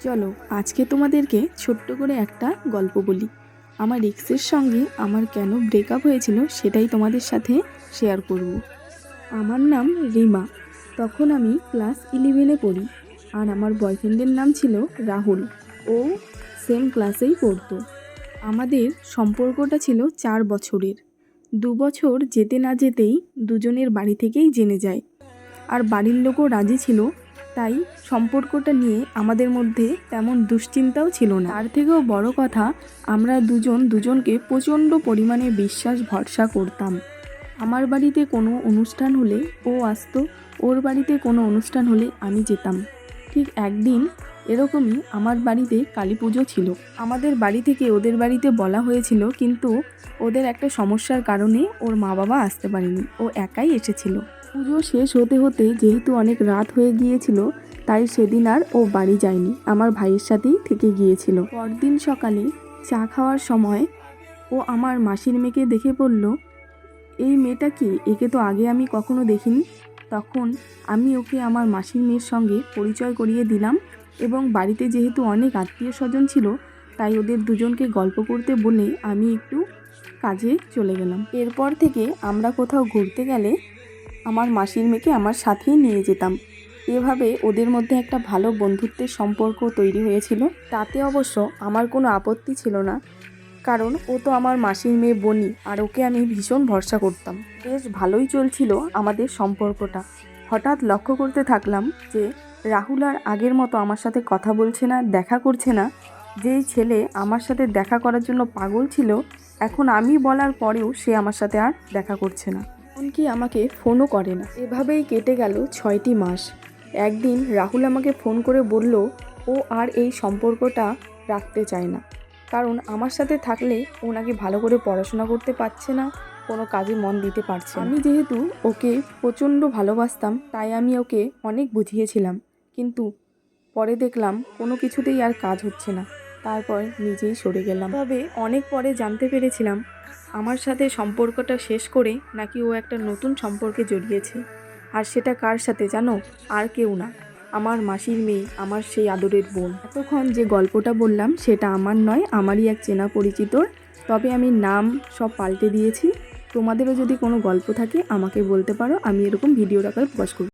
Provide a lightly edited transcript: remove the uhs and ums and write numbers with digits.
চলো আজকে তোমাদেরকে ছোট্ট করে একটা গল্প বলি। আমার এক্সের সঙ্গে আমার কেন ব্রেকআপ হয়েছিল সেটাই তোমাদের সাথে শেয়ার করব। আমার নাম রিমা। তখন আমি ক্লাস 11-এ পড়ি, আর আমার বয়ফ্রেন্ডের নাম ছিল রাহুল। ও সেম ক্লাসেই পড়তো। আমাদের সম্পর্কটা ছিল 4 বছরের। 2 বছর যেতে না যেতেই দুজনের বাড়ি থেকেই জেনে যায়, আর বাড়ির লোকও রাজি ছিল। তাই সম্পর্কটা নিয়ে আমাদের মধ্যে তেমন দুশ্চিন্তাও ছিল না। তার থেকেও বড় কথা, আমরা দুজন দুজনকে প্রচণ্ড পরিমাণে বিশ্বাস ভরসা করতাম। আমার বাড়িতে কোনো অনুষ্ঠান হলে ও আসতো, ওর বাড়িতে কোনো অনুষ্ঠান হলে আমি যেতাম। ঠিক একদিন এরকমই আমার বাড়িতে কালী পুজো ছিল। আমাদের বাড়ি থেকে ওদের বাড়িতে বলা হয়েছিল, কিন্তু ওদের একটা সমস্যার কারণে ওর মা বাবা আসতে পারেনি, ও একাই এসেছিল। পুজো শেষ হতে হতে যেহেতু অনেক রাত হয়ে গিয়েছিল, তাই সেদিন আর ও বাড়ি যায়নি, আমার ভাইয়ের সাথেই থেকে গিয়েছিল। পরদিন সকালে চা খাওয়ার সময় ও আমার মাসির মেয়েকে দেখে বলল, এই মেয়েটা কি? একে তো আগে আমি কখনো দেখিনি। তখন আমি ওকে আমার মাসির মেয়ের সঙ্গে পরিচয় করিয়ে দিলাম, এবং বাড়িতে যেহেতু অনেক আত্মীয় স্বজন ছিল, তাই ওদের দুজনকে গল্প করতে বলে আমি একটু কাজে চলে গেলাম। এরপর থেকে আমরা কোথাও ঘুরতে গেলে আমার মাসির মেয়েকে আমার সাথেই নিয়ে যেতাম। এভাবে ওদের মধ্যে একটা ভালো বন্ধুত্বের সম্পর্ক তৈরি হয়েছিল। তাতে অবশ্য আমার কোনো আপত্তি ছিল না, কারণ ও তো আমার মাসির মেয়ে বনি, আর ওকে আমি ভীষণ ভরসা করতাম। বেশ ভালোই চলছিল আমাদের সম্পর্কটা। হঠাৎ লক্ষ্য করতে থাকলাম যে রাহুল আর আগের মতো আমার সাথে কথা বলছে না, দেখা করছে না। যেই ছেলে আমার সাথে দেখা করার জন্য পাগল ছিল, এখন আমি বলার পরেও সে আমার সাথে আর দেখা করছে না, এমনকি আমাকে ফোনও করে না। এভাবেই কেটে গেল 6টি মাস। একদিন রাহুল আমাকে ফোন করে বলল, ও আর এই সম্পর্কটা রাখতে চায় না, কারণ আমার সাথে থাকলে ও নাকি ভালো করে পড়াশোনা করতে পারছে না, কোনো কাজে মন দিতে পারছে না। আমি যেহেতু ওকে প্রচণ্ড ভালোবাসতাম, তাই আমি ওকে অনেক বুঝিয়েছিলাম, কিন্তু পরে দেখলাম কোনো কিছুতেই আর কাজ হচ্ছে না। তারপর নিজেই সরে গেলাম। তবে অনেক পরে জানতে পেরেছিলাম, আমার সাথে সম্পর্কটা শেষ করে নাকি ও একটা নতুন সম্পর্কে জড়িয়েছে। আর সেটা কার সাথে জানো? আর কেউ না, আমার মাসির মেয়ে, আমার সেই আদরের বোন। এতক্ষণ যে গল্পটা বললাম সেটা আমার নয়, আমারই এক চেনা পরিচিতর। তবে আমি নাম সব পাল্টে দিয়েছি। তোমাদেরও যদি কোনো গল্প থাকে আমাকে বলতে পারো, আমি এরকম ভিডিওর আকারে প্রকাশ করব।